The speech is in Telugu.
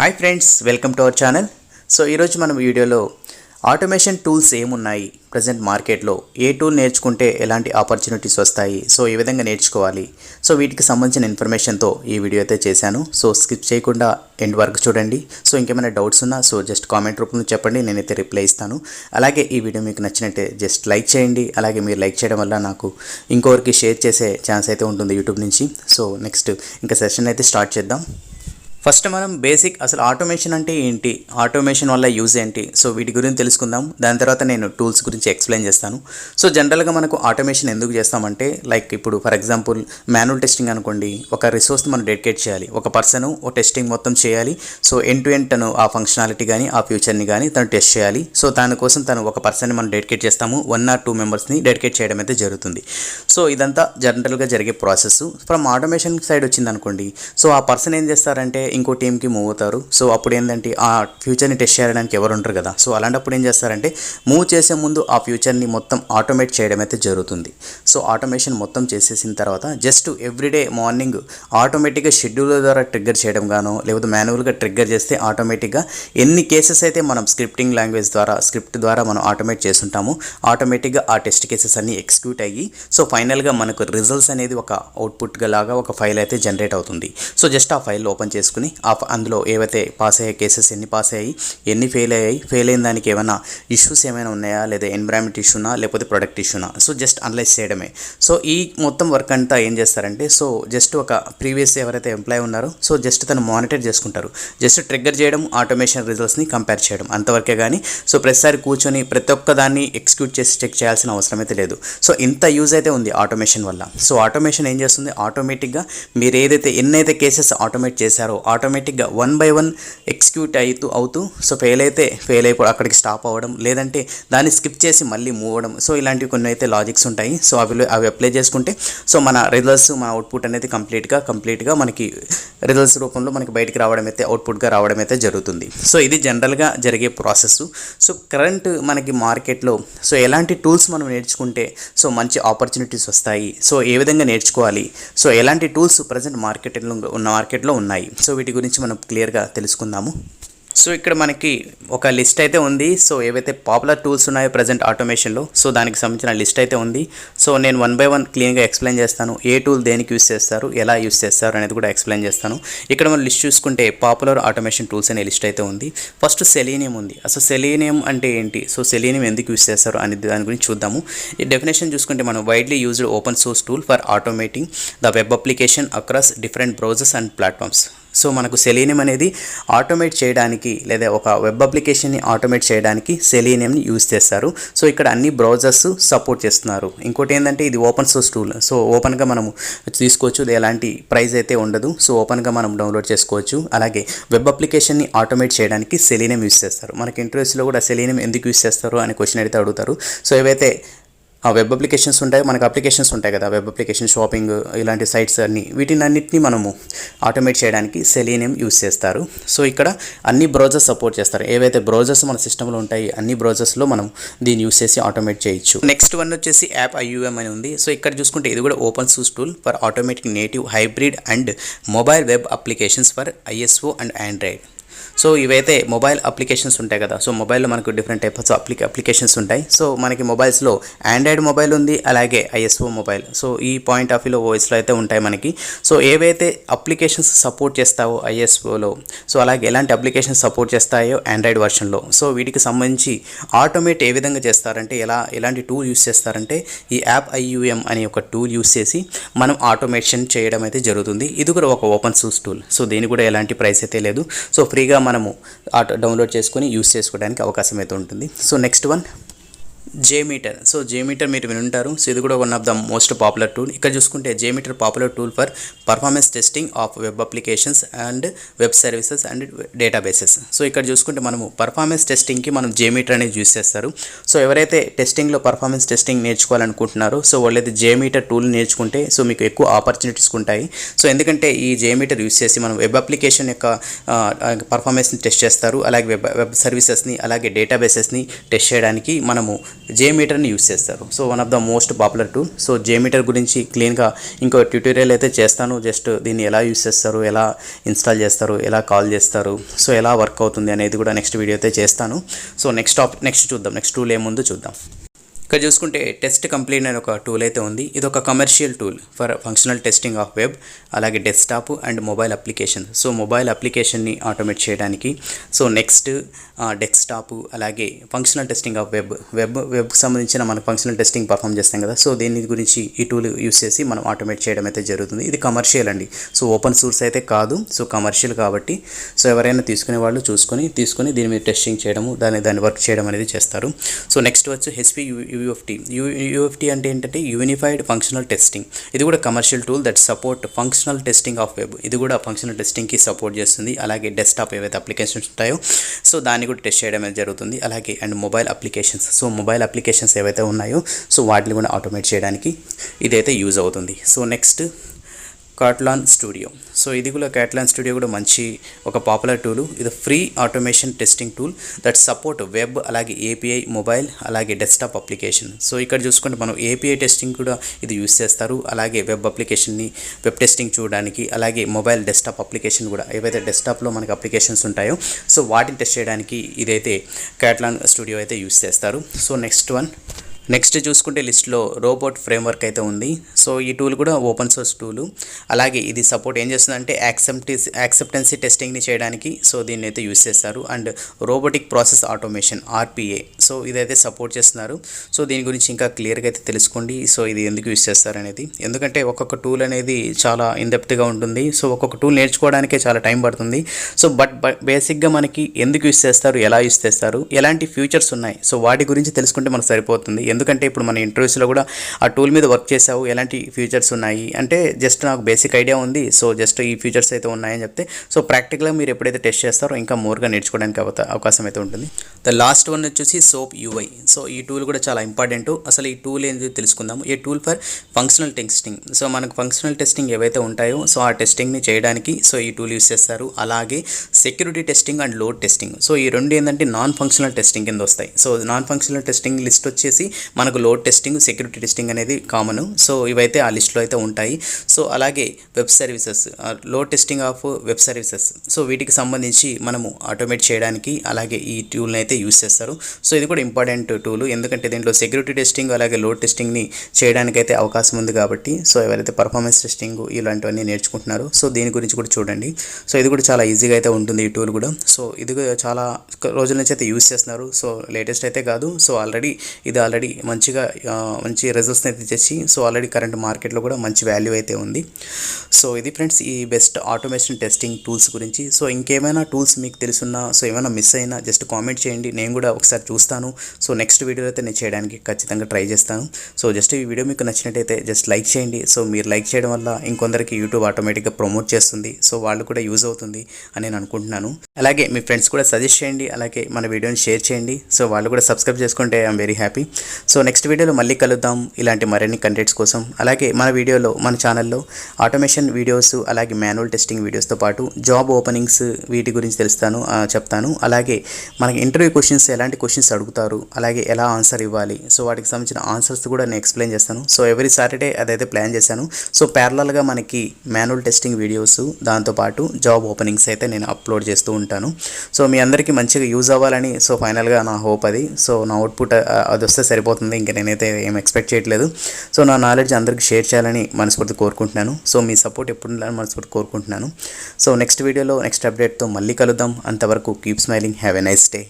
Hi friends, welcome to our channel. So ఈరోజు మనం వీడియోలో ఆటోమేషన్ టూల్స్ ఏమున్నాయి ప్రజెంట్ మార్కెట్లో, ఏ టూల్ నేర్చుకుంటే ఎలాంటి ఆపర్చునిటీస్ వస్తాయి, సో ఏ విధంగా నేర్చుకోవాలి, సో వీటికి సంబంధించిన ఇన్ఫర్మేషన్తో ఈ వీడియో అయితే చేశాను. సో స్కిప్ చేయకుండా ఎండ్ వరకు చూడండి. సో ఇంకేమైనా డౌట్స్ ఉన్నా సో జస్ట్ కామెంట్ రూపంలో చెప్పండి, నేనైతే రిప్లై ఇస్తాను. అలాగే ఈ వీడియో మీకు నచ్చినట్టే జస్ట్ లైక్ చేయండి. అలాగే మీరు లైక్ చేయడం వల్ల నాకు ఇంకొకరికి షేర్ చేసే ఛాన్స్ అయితే ఉంటుంది యూట్యూబ్ నుంచి. సో నెక్స్ట్ ఇంకా సెషన్ అయితే స్టార్ట్ చేద్దాం. ఫస్ట్ మనం బేసిక్ అసలు ఆటోమేషన్ అంటే ఏంటి, ఆటోమేషన్ వల్ల యూజ్ ఏంటి, సో వీటి గురించి తెలుసుకుందాం. దాని తర్వాత నేను టూల్స్ గురించి ఎక్స్ప్లెయిన్ చేస్తాను. సో జనరల్గా మనకు ఆటోమేషన్ ఎందుకు చేస్తామంటే, లైక్ ఇప్పుడు ఫర్ ఎగ్జాంపుల్ మాన్యువల్ టెస్టింగ్ అనుకోండి, ఒక రిసోర్స్ని మనం డెడికేట్ చేయాలి, ఒక పర్సన్ ఓ టెస్టింగ్ మొత్తం చేయాలి. సో ఎండ్ టు ఎండ్ తను ఆ ఫంక్షనాలిటీ కానీ ఆ ఫ్యూచర్ని కానీ తను టెస్ట్ చేయాలి. సో దానికోసం తను ఒక పర్సన్ని మనం డెడికేట్ చేస్తాము, 1 or 2 మెంబర్స్ని డెడికేట్ చేయడం అయితే జరుగుతుంది. సో ఇదంతా జనరల్గా జరిగే ప్రాసెస్. ఫ్రమ్ ఆటోమేషన్ సైడ్ వచ్చింది అనుకోండి, సో ఆ పర్సన్ ఏం చేస్తారంటే ఇంకో టీమ్కి మూవ్ అవుతారు. సో అప్పుడు ఏంటంటే ఆ ఫ్యూచర్ని టెస్ట్ చేయడానికి ఎవరు ఉంటారు కదా, సో అలాంటప్పుడు ఏం చేస్తారంటే మూవ్ చేసే ముందు ఆ ఫ్యూచర్ని మొత్తం ఆటోమేట్ చేయడం అయితే జరుగుతుంది. సో ఆటోమేషన్ మొత్తం చేసేసిన తర్వాత జస్ట్ ఎవ్రీడే మార్నింగ్ ఆటోమేటిక్గా షెడ్యూల్ ద్వారా ట్రిగ్గర్ చేయడం గానో, లేకపోతే మాన్యువల్గా ట్రిగ్గర్ చేస్తే ఆటోమేటిక్గా ఎన్ని కేసెస్ అయితే మనం స్క్రిప్టింగ్ లాంగ్వేజ్ ద్వారా స్క్రిప్ట్ ద్వారా మనం ఆటోమేట్ చేస్తుంటాము, ఆటోమేటిక్గా ఆ టెస్ట్ కేసెస్ అన్ని ఎగ్జిక్యూట్ అయ్యి సో ఫైనల్గా మనకు రిజల్ట్స్ అనేది ఒక అవుట్పుట్గా లాగా ఒక ఫైల్ అయితే జనరేట్ అవుతుంది. సో జస్ట్ ఆ ఫైల్ ఓపెన్ చేసుకుని అందులో ఏవైతే పాస్ అయ్యే కేసెస్ ఎన్ని పాస్ అయ్యాయి, ఎన్ని ఫెయిల్ అయ్యాయి, ఫెయిల్ అయిన దానికి ఏమైనా ఇష్యూస్ ఏమైనా ఉన్నాయా, లేదా ఎన్విరాన్మెంట్ ఇష్యూనా, లేకపోతే ప్రొడక్ట్ ఇష్యూనా, సో జస్ట్ అనలైజ్ చేయడమే. సో ఈ మొత్తం వర్క్ అంతా ఏం చేస్తారంటే, సో జస్ట్ ఒక ప్రీవియస్ ఎవరైతే ఎంప్లాయ్ ఉన్నారో సో జస్ట్ తను మానిటర్ చేసుకుంటారు, జస్ట్ ట్రిగ్గర్ చేయడం, ఆటోమేషన్ రిజల్ట్స్ని కంపేర్ చేయడం అంతవరకే. కానీ సో ప్రతిసారి కూర్చొని ప్రతి ఒక్క దాన్ని ఎగ్జిక్యూట్ చేసి చెక్ చేయాల్సిన అవసరం అయితే లేదు. సో ఇంత యూజ్ అయితే ఉంది ఆటోమేషన్ వల్ల. సో ఆటోమేషన్ ఏం చేస్తుంది, ఆటోమేటిక్గా మీరు ఎన్నైతే కేసెస్ ఆటోమేట్ చేశారో ఆటోమేటిక్గా 1 by 1 ఎగ్జిక్యూట్ అవుతూ సో ఫెయిల్ అయిపో అక్కడికి స్టాప్ అవ్వడం, లేదంటే దాన్ని స్కిప్ చేసి మళ్ళీ మూవ్ అవ్వడం. సో ఇలాంటివి కొన్ని అయితే లాజిక్స్ ఉంటాయి. సో అవి అప్లై చేసుకుంటే సో మన రిజల్ట్స్, మన అవుట్పుట్ అనేది కంప్లీట్గా మనకి రిజల్ట్స్ రూపంలో మనకి బయటికి రావడం అయితే, అవుట్పుట్గా రావడం అయితే జరుగుతుంది. సో ఇది జనరల్గా జరిగే ప్రాసెస్. సో కరెంట్ మనకి మార్కెట్లో సో ఎలాంటి టూల్స్ మనం నేర్చుకుంటే సో మంచి ఆపర్చునిటీస్ వస్తాయి, సో ఏ విధంగా నేర్చుకోవాలి, సో ఎలాంటి టూల్స్ ప్రజెంట్ మార్కెట్లో ఉన్నాయి, సో వీటి గురించి మనం క్లియర్గా తెలుసుకుందాము. సో ఇక్కడ మనకి ఒక లిస్ట్ అయితే ఉంది. సో ఏవైతే పాపులర్ టూల్స్ ఉన్నాయో ప్రజెంట్ ఆటోమేషన్లో, సో దానికి సంబంధించిన లిస్ట్ అయితే ఉంది. సో నేను 1 by 1 క్లీన్గా ఎక్స్ప్లెయిన్ చేస్తాను. ఏ టూల్ దేనికి యూస్ చేస్తారు, ఎలా యూస్ చేస్తారు అనేది కూడా ఎక్స్ప్లెయిన్ చేస్తాను. ఇక్కడ మనం లిస్ట్ చూసుకుంటే పాపులర్ ఆటోమేషన్ టూల్స్ అనే లిస్ట్ అయితే ఉంది. ఫస్ట్ సెలీనియం ఉంది. అసలు సెలీనియం అంటే ఏంటి, సో సెలీనియం ఎందుకు యూస్ చేస్తారు అనే దాని గురించి చూద్దాము. ఈ డెఫినేషన్ చూసుకుంటే మనం widely used open source tool for automating the web application across different browsers and platforms. So మనకు సెలీనియం అనేది ఆటోమేట్ చేయడానికి, లేదా ఒక వెబ్ అప్లికేషన్ని ఆటోమేట్ చేయడానికి సెలీనియంని యూజ్ చేస్తారు. సో ఇక్కడ అన్ని బ్రౌజర్స్ సపోర్ట్ చేస్తున్నారు. ఇంకోటి ఏంటంటే ఇది ఓపెన్ సోర్స్ టూల్. సో ఓపెన్గా మనము తీసుకోవచ్చు, ఎలాంటి ప్రైస్ అయితే ఉండదు. సో ఓపెన్గా మనం డౌన్లోడ్ చేసుకోవచ్చు. అలాగే వెబ్ అప్లికేషన్ని ఆటోమేట్ చేయడానికి సెలీనియం యూజ్ చేస్తారు. మనకి ఇంటర్వ్యూస్లో కూడా సెలీనియం ఎందుకు యూజ్ చేస్తారు అని క్వశ్చన్ అయితే అడుగుతారు. సో ఏవైతే ఆ వెబ్ అప్లికేషన్స్ ఉంటాయి, మనకు అప్లికేషన్స్ ఉంటాయి కదా, వెబ్ అప్లికేషన్, షాపింగ్, ఇలాంటి సైట్స్ వీటినన్నింటినీ మనము ఆటోమేట్ చేయడానికి సెలీనియం యూస్ చేస్తారు. సో ఇక్కడ అన్ని బ్రౌజర్స్ సపోర్ట్ చేస్తారు. ఏవైతే బ్రౌజర్స్ మన సిస్టంలో ఉంటాయి అన్ని బ్రౌజర్స్లో మనం దీన్ని యూస్ చేసి ఆటోమేట్ చేయొచ్చు. నెక్స్ట్ వన్ వచ్చేసి యాప్ IUM అని ఉంది. సో ఇక్కడ చూసుకుంటే ఇది కూడా open source tool for automatic native, hybrid and mobile web applications for ISO and Android. So ఇవైతే మొబైల్ అప్లికేషన్స్ ఉంటాయి కదా, సో మొబైల్లో మనకు డిఫరెంట్ టైప్స్ అప్లికేషన్స్ ఉంటాయి. సో మనకి మొబైల్స్లో ఆండ్రాయిడ్ మొబైల్ ఉంది, అలాగే ISO మొబైల్. సో ఈ పాయింట్ ఆఫ్ వ్యూలో ఓఎస్లో అయితే ఉంటాయి మనకి. సో ఏవైతే అప్లికేషన్స్ సపోర్ట్ చేస్తావో ISOలో, సో అలాగే ఎలాంటి అప్లికేషన్స్ సపోర్ట్ చేస్తాయో ఆండ్రాయిడ్ వర్షన్లో, సో వీటికి సంబంధించి ఆటోమేట్ ఏ విధంగా చేస్తారంటే, ఎలాంటి టూల్ యూస్ చేస్తారంటే ఈ యాప్ IUM అనే ఒక టూల్ యూస్ చేసి మనం ఆటోమేషన్ చేయడం అయితే జరుగుతుంది. ఇది కూడా ఒక ఓపెన్ సోర్స్ టూల్. సో దీనికి కూడా ఎలాంటి ప్రైస్ అయితే లేదు. సో ఫ్రీగా మనము డౌన్లోడ్ చేసుకొని యూస్ చేసుకోవడానికి అవకాశం అయితే ఉంటుంది. So next one JMeter. So JMeter మీరు వినుంటారు. సో ఇది కూడా 1 of the most popular tool. ఇక్కడ చూసుకుంటే JMeter popular tool for performance testing of web applications and web services and databases. So ఇక్కడ చూసుకుంటే మనము పర్ఫార్మెన్స్ టెస్టింగ్కి మనం జేమీటర్ అనేది యూస్ చేస్తారు. సో ఎవరైతే టెస్టింగ్లో పర్ఫార్మెన్స్ టెస్టింగ్ నేర్చుకోవాలనుకుంటున్నారో సో వాళ్ళైతే జేమీటర్ టూల్ నేర్చుకుంటే సో మీకు ఎక్కువ ఆపర్చునిటీస్ ఉంటాయి. సో ఎందుకంటే ఈ జేమీటర్ యూస్ చేసి మనం వెబ్ అప్లికేషన్ యొక్క పర్ఫార్మెన్స్ని టెస్ట్ చేస్తారు, అలాగే వెబ్ సర్వీసెస్ని, అలాగే డేటాబేసెస్ని టెస్ట్ చేయడానికి మనము జేమీటర్ని యూస్ చేస్తారు. So one of the most popular tool. So JMeter గురించి క్లీన్గా ఇంకో ట్యూటోరియల్ అయితే చేస్తాను. జస్ట్ దీన్ని ఎలా యూస్ చేస్తారు, ఎలా ఇన్స్టాల్ చేస్తారు, ఎలా కాల్ చేస్తారు, సో ఎలా వర్క్ అవుతుంది అనేది కూడా నెక్స్ట్ వీడియో అయితే చేస్తాను. సో నెక్స్ట్ చూద్దాం. నెక్స్ట్ టూల్ ఏముందో చూద్దాం. ఇక్కడ చూసుకుంటే టెస్ట్ కంప్లీట్ అనే ఒక టూల్ అయితే ఉంది. ఇది ఒక commercial tool for functional testing of web, అలాగే desktop and mobile application. So mobile అప్లికేషన్ని ఆటోమేట్ చేయడానికి, సో నెక్స్ట్ డెస్క్టాప్ అలాగే ఫంక్షనల్ టెస్టింగ్ ఆఫ్ వెబ్కి సంబంధించిన మన ఫంక్షనల్ టెస్టింగ్ పర్ఫామ్ చేస్తాం కదా. సో దీని గురించి ఈ టూల్ యూస్ చేసి మనం ఆటోమేట్ చేయడం అయితే జరుగుతుంది. ఇది కమర్షియల్ అండి. సో ఓపెన్ సోర్స్ అయితే కాదు. సో కమర్షియల్ కాబట్టి సో ఎవరైనా తీసుకునే వాళ్ళు తీసుకొని దీని మీద టెస్టింగ్ చేయడము, దాన్ని వర్క్ చేయడం అనేది చేస్తారు. సో నెక్స్ట్ వచ్చి హెచ్పి యూఎఫ్టీ అంటే ఏంటంటే యూనిఫైడ్ ఫంక్షనల్ టెస్టింగ్. ఇది కూడా commercial tool that support functional testing of web. ఇది కూడా ఫంక్షనల్ టెస్టింగ్కి సపోర్ట్ చేస్తుంది. అలాగే డెస్క్టాప్ ఏవైతే అప్లికేషన్స్ ఉంటాయో సో దాన్ని కూడా టెస్ట్ చేయడం జరుగుతుంది. అలాగే and mobile applications, so mobile applications ఏవైతే ఉన్నాయో సో వాటిని కూడా ఆటోమేట్ చేయడానికి ఇదైతే యూజ్ అవుతుంది. So next Katalon Studio. So ఇది కూడా కాట్లాన్ స్టూడియో కూడా మంచి ఒక పాపులర్ టూల్. ఇది free automation testing tool that support web, అలాగే ఏపీఐ, మొబైల్, అలాగే డెస్క్టాప్ అప్లికేషన్. సో ఇక్కడ చూసుకుంటే మనం ఏపీఐ టెస్టింగ్ కూడా ఇది యూస్ చేస్తారు. అలాగే వెబ్ అప్లికేషన్ని వెబ్ టెస్టింగ్ చూడడానికి, అలాగే మొబైల్ డెస్క్టాప్ అప్లికేషన్ కూడా ఏవైతే డెస్క్టాప్లో మనకి అప్లికేషన్స్ ఉంటాయో సో వాటిని టెస్ట్ చేయడానికి ఇదైతే కాట్లాన్ స్టూడియో అయితే యూస్ చేస్తారు. సో నెక్స్ట్ చూసుకుంటే లిస్ట్లో రోబోట్ ఫ్రేమ్వర్క్ అయితే ఉంది. సో ఈ టూల్ కూడా ఓపెన్ సోర్స్ టూలు. అలాగే ఇది సపోర్ట్ ఏం చేస్తుందంటే యాక్సెప్టెన్సీ టెస్టింగ్ని చేయడానికి సో దీన్ని అయితే యూస్ చేస్తారు. And robotic process automation RPA, so ఇదైతే సపోర్ట్ చేస్తున్నారు. సో దీని గురించి ఇంకా క్లియర్గా అయితే తెలుసుకోండి. సో ఇది ఎందుకు యూస్ చేస్తారు అనేది, ఎందుకంటే ఒక్కొక్క టూల్ అనేది చాలా ఇన్డెప్త్గా ఉంటుంది. సో ఒక్కొక్క టూల్ నేర్చుకోవడానికే చాలా టైం పడుతుంది. సో బట్ బేసిక్గా మనకి ఎందుకు యూస్ చేస్తారు, ఎలా యూస్ చేస్తారు, ఎలాంటి ఫ్యూచర్స్ ఉన్నాయి, సో వాటి గురించి తెలుసుకుంటే మనకు సరిపోతుంది. ఎందుకంటే ఇప్పుడు మన ఇంటర్వ్యూస్లో కూడా ఆ టూల్ మీద వర్క్ చేసావు, ఎలాంటి ఫ్యూచర్స్ ఉన్నాయి అంటే జస్ట్ నాకు బేసిక్ ఐడియా ఉంది, సో జస్ట్ ఈ ఫ్యూచర్స్ అయితే ఉన్నాయని చెప్తే సో ప్రాక్టికల్గా మీరు ఎప్పుడైతే టెస్ట్ చేస్తారో ఇంకా మోర్గా నేర్చుకోవడానికి అవకాశం అయితే ఉంటుంది. ద లాస్ట్ వన్ వచ్చేసి సోప్ యూఐ. సో ఈ టూల్ కూడా చాలా ఇంపార్టెంట్. అసలు ఈ టూల్ ఏంటి తెలుసుకుందాము. ఈ tool for functional testing. So మనకు ఫంక్షనల్ టెస్టింగ్ ఏవైతే ఉంటాయో సో ఆ టెస్టింగ్ని చేయడానికి సో ఈ టూల్ యూస్ చేస్తారు. అలాగే security testing and load testing. So ఈ రెండు ఏంటంటే నాన్ ఫంక్షనల్ టెస్టింగ్ కింద వస్తాయి. So non functional testing list వచ్చేసి మనకు లోడ్ టెస్టింగ్, సెక్యూరిటీ టెస్టింగ్ అనేది కామన్. సో ఇవైతే ఆ లిస్ట్లో అయితే ఉంటాయి. సో అలాగే web services, load testing of web services, so వీటికి సంబంధించి మనము ఆటోమేట్ చేయడానికి అలాగే ఈ టూల్ని అయితే యూస్ చేస్తారు. సో ఇది కూడా ఇంపార్టెంట్ టూల్, ఎందుకంటే దీంట్లో సెక్యూరిటీ టెస్టింగ్ అలాగే లోడ్ టెస్టింగ్ని చేయడానికైతే అవకాశం ఉంది కాబట్టి సో ఎవరైతే పర్ఫార్మెన్స్ టెస్టింగ్ ఇలాంటివన్నీ నేర్చుకుంటున్నారో సో దీని గురించి కూడా చూడండి. సో ఇది కూడా చాలా ఈజీగా అయితే ఉంటుంది ఈ టూల్ కూడా. సో ఇది చాలా రోజుల నుంచి అయితే యూస్ చేస్తున్నారు. సో లేటెస్ట్ అయితే కాదు. సో ఆల్రెడీ మంచి రిజల్ట్స్ని అయితే తెచ్చి సో ఆల్రెడీ కరెంట్ మార్కెట్లో కూడా మంచి వాల్యూ అయితే ఉంది. సో ఇది ఫ్రెండ్స్ ఈ బెస్ట్ ఆటోమేషన్ టెస్టింగ్ టూల్స్ గురించి. సో ఇంకేమైనా టూల్స్ మీకు తెలుసున్నా, సో ఏమైనా మిస్ అయినా జస్ట్ కామెంట్ చేయండి, నేను కూడా ఒకసారి చూస్తాను. సో నెక్స్ట్ వీడియో అయితే నేను చేయడానికి ఖచ్చితంగా ట్రై చేస్తాను. సో జస్ట్ ఈ వీడియో మీకు నచ్చినట్టయితే జస్ట్ లైక్ చేయండి. సో మీరు లైక్ చేయడం వల్ల ఇంకొందరికి యూట్యూబ్ ఆటోమేటిక్గా ప్రమోట్ చేస్తుంది. సో వాళ్ళు కూడా యూజ్ అవుతుంది అని నేను అనుకుంటున్నాను. అలాగే మీ ఫ్రెండ్స్ కూడా సజెస్ట్ చేయండి, అలాగే మన వీడియోని షేర్ చేయండి. సో వాళ్ళు కూడా సబ్స్క్రైబ్ చేసుకుంటే I'm very happy. So next వీడియోలో మళ్ళీ కలుద్దాం ఇలాంటి మరిన్ని కంటెంట్స్ కోసం. అలాగే మన ఛానల్లో ఆటోమేషన్ వీడియోస్, అలాగే మాన్యువల్ టెస్టింగ్ వీడియోస్తో పాటు జాబ్ ఓపెనింగ్స్ వీటి గురించి చెప్తాను. అలాగే మనకి ఇంటర్వ్యూ క్వశ్చన్స్ ఎలాంటి క్వశ్చన్స్ అడుగుతారు, అలాగే ఎలా ఆన్సర్ ఇవ్వాలి, సో వాటికి సంబంధించిన ఆన్సర్స్ కూడా నేను ఎక్స్ప్లెయిన్ చేస్తాను. సో ఎవ్రీ సాటర్డే అదైతే ప్లాన్ చేశాను. సో ప్యారలల్గా మనకి మాన్యువల్ టెస్టింగ్ వీడియోస్, దాంతోపాటు జాబ్ ఓపెనింగ్స్ అయితే నేను అప్లోడ్ చేస్తూ ఉంటాను. సో మీ అందరికీ మంచిగా యూజ్ అవ్వాలని సో ఫైనల్గా నా హోప్ అది. సో నా అవుట్పుట్ అది వస్తే సరిపోతుంది, ఇంకా నేనైతే ఏం ఎక్స్పెక్ట్ చేయట్లేదు. సో నా నాలెడ్జ్ అందరికీ షేర్ చేయాలని మనస్ఫూర్తి కోరుకుంటున్నాను. సో మీ సపోర్ట్ ఎప్పుడు ఉండాలని మనస్ఫూర్తి కోరుకుంటున్నాను. సో నెక్స్ట్ వీడియోలో నెక్స్ట్ అప్డేట్తో మళ్ళీ కలుద్దాం. అంతవరకు keep smiling, have a nice day.